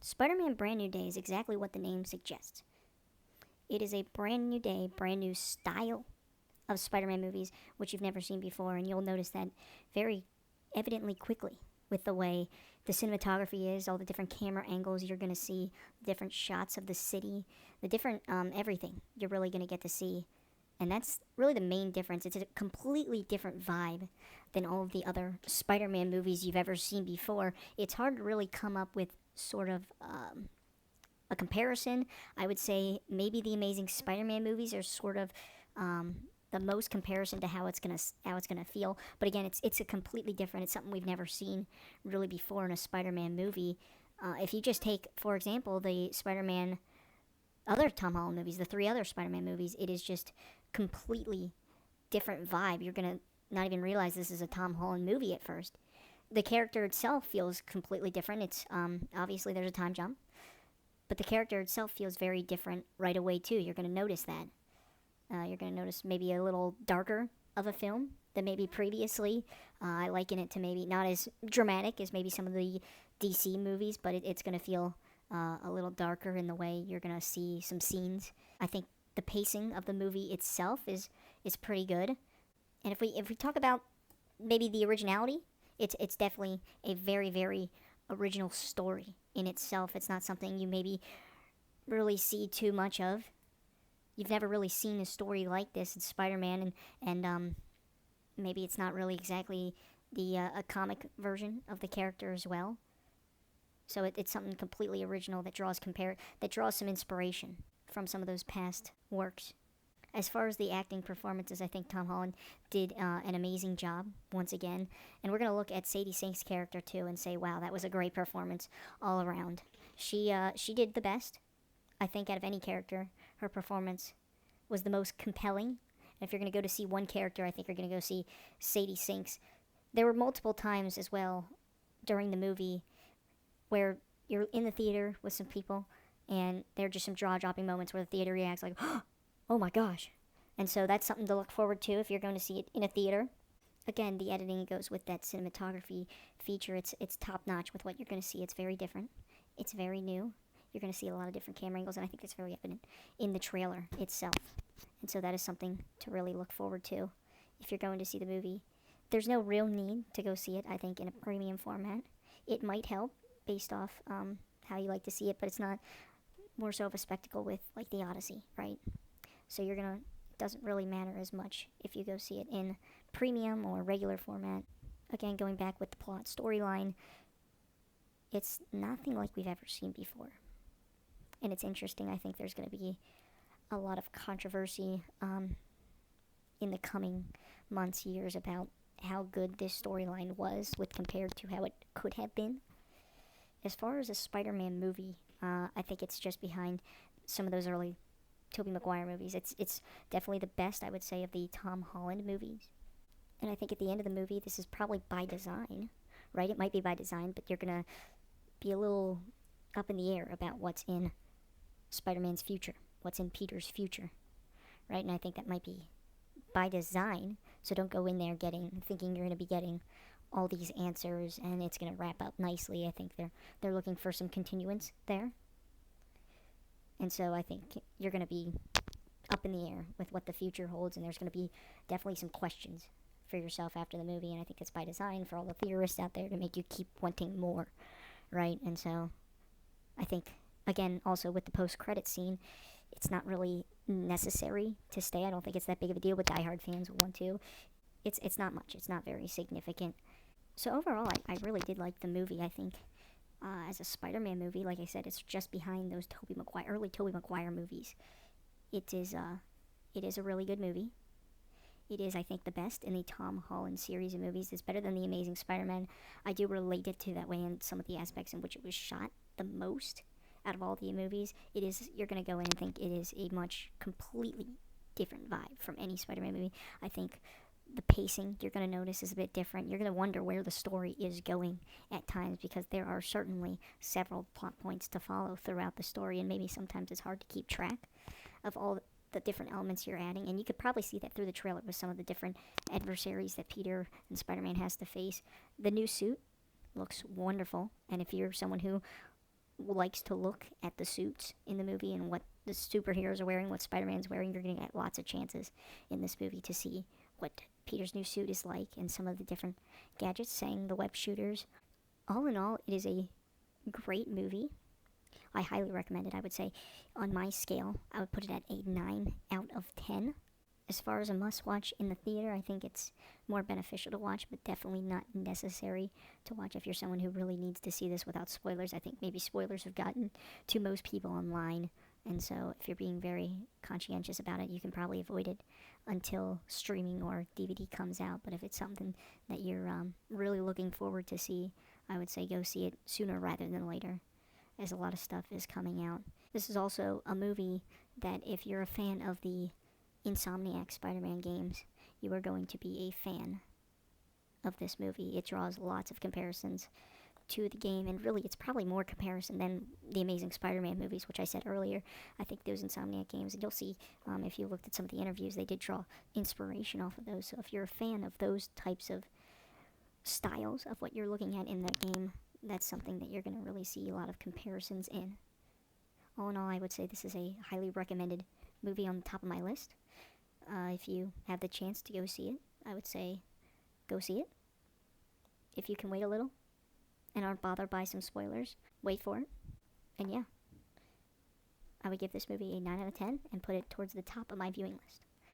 Spider-Man Brand New Day is exactly what the name suggests. It is a brand new day, brand new style of Spider-Man movies, which you've never seen before, and you'll notice that very evidently quickly with the way the cinematography is, all the different camera angles you're going to see, the different shots of the city, the different everything you're really going to get to see. And that's really the main difference. It's a completely different vibe than all of the other Spider Man movies you've ever seen before. It's hard to really come up with sort of a comparison. I would say maybe the Amazing Spider Man movies are sort of the most comparison to how it's gonna feel. But again, it's a completely different. It's something we've never seen really before in a Spider-Man movie. If you just take, for example, the Spider-Man other Tom Holland movies, the three other Spider-Man movies, it is just completely different vibe. You're gonna not even realize this is a Tom Holland movie at first. The character itself feels completely different. It's obviously there's a time jump, but the character itself feels very different right away too. You're gonna notice that. You're going to notice maybe a little darker of a film than maybe previously. I liken it to maybe not as dramatic as maybe some of the DC movies, but it's going to feel a little darker in the way you're going to see some scenes. I think the pacing of the movie itself is pretty good. And if we talk about maybe the originality, it's definitely a very, very original story in itself. It's not something you maybe really see too much of. You've never really seen a story like this in Spider-Man, and maybe it's not really exactly the a comic version of the character as well. So it's something completely original that draws some inspiration from some of those past works. As far as the acting performances, I think Tom Holland did an amazing job once again, and we're gonna look at Sadie Sink's character too and say, wow, that was a great performance all around. She did the best, I think, out of any character. Her performance was the most compelling. And if you're going to go to see one character, I think you're going to go see Sadie Sinks. There were multiple times as well during the movie where you're in the theater with some people and there are just some jaw-dropping moments where the theater reacts like, oh my gosh. And so that's something to look forward to if you're going to see it in a theater. Again, the editing goes with that cinematography feature. It's top-notch with what you're going to see. It's very different. It's very new. You're going to see a lot of different camera angles, and I think that's very evident in the trailer itself. And so that is something to really look forward to if you're going to see the movie. There's no real need to go see it, I think, in a premium format. It might help based off how you like to see it, but it's not more so of a spectacle with, like, the Odyssey, right? So it doesn't really matter as much if you go see it in premium or regular format. Again, going back with the plot storyline, it's nothing like we've ever seen before. And it's interesting. I think there's going to be a lot of controversy in the coming months, years about how good this storyline was with compared to how it could have been. As far as a Spider-Man movie, I think it's just behind some of those early Tobey Maguire movies. It's definitely the best, I would say, of the Tom Holland movies. And I think at the end of the movie, this is probably by design, right? It might be by design, but you're going to be a little up in the air about what's in Spider-Man's future, what's in Peter's future, right? And I think that might be by design, so don't go in there thinking you're going to be getting all these answers and it's going to wrap up nicely. I think they're looking for some continuance there. And so I think you're going to be up in the air with what the future holds, and there's going to be definitely some questions for yourself after the movie, and I think it's by design for all the theorists out there to make you keep wanting more, right? And so I think, again, also with the post-credit scene, it's not really necessary to stay. I don't think it's that big of a deal, but diehard fans will want to. It's not much. It's not very significant. So overall, I really did like the movie. I think as a Spider-Man movie, like I said, it's just behind those early Tobey Maguire movies. It is a really good movie. It is, I think, the best in the Tom Holland series of movies. It's better than The Amazing Spider-Man. I do relate it to that way in some of the aspects in which it was shot the most out of all the movies. You're going to go in and think it is a much completely different vibe from any Spider-Man movie. I think the pacing you're going to notice is a bit different. You're going to wonder where the story is going at times because there are certainly several plot points to follow throughout the story, and maybe sometimes it's hard to keep track of all the different elements you're adding. And you could probably see that through the trailer with some of the different adversaries that Peter and Spider-Man has to face. The new suit looks wonderful, and if you're someone who likes to look at the suits in the movie and what the superheroes are wearing, what Spider-Man's wearing, you're going to get lots of chances in this movie to see what Peter's new suit is like and some of the different gadgets, saying the web shooters. All in all, it is a great movie. I highly recommend it. I would say on my scale, I would put it at a 9 out of 10. As far as a must-watch in the theater, I think it's more beneficial to watch, but definitely not necessary to watch if you're someone who really needs to see this without spoilers. I think maybe spoilers have gotten to most people online, and so if you're being very conscientious about it, you can probably avoid it until streaming or DVD comes out. But if it's something that you're really looking forward to see, I would say go see it sooner rather than later, as a lot of stuff is coming out. This is also a movie that if you're a fan of the Insomniac Spider-Man games, you are going to be a fan of this movie. It draws lots of comparisons to the game, and really it's probably more comparison than the Amazing Spider-Man movies, which I said earlier. I think those Insomniac games, and you'll see if you looked at some of the interviews, they did draw inspiration off of those. So if you're a fan of those types of styles of what you're looking at in that game, that's something that you're going to really see a lot of comparisons in. All in all, I would say this is a highly recommended movie on the top of my list. If you have the chance to go see it, I would say go see it. If you can wait a little and aren't bothered by some spoilers, wait for it. And yeah, I would give this movie a 9 out of 10 and put it towards the top of my viewing list.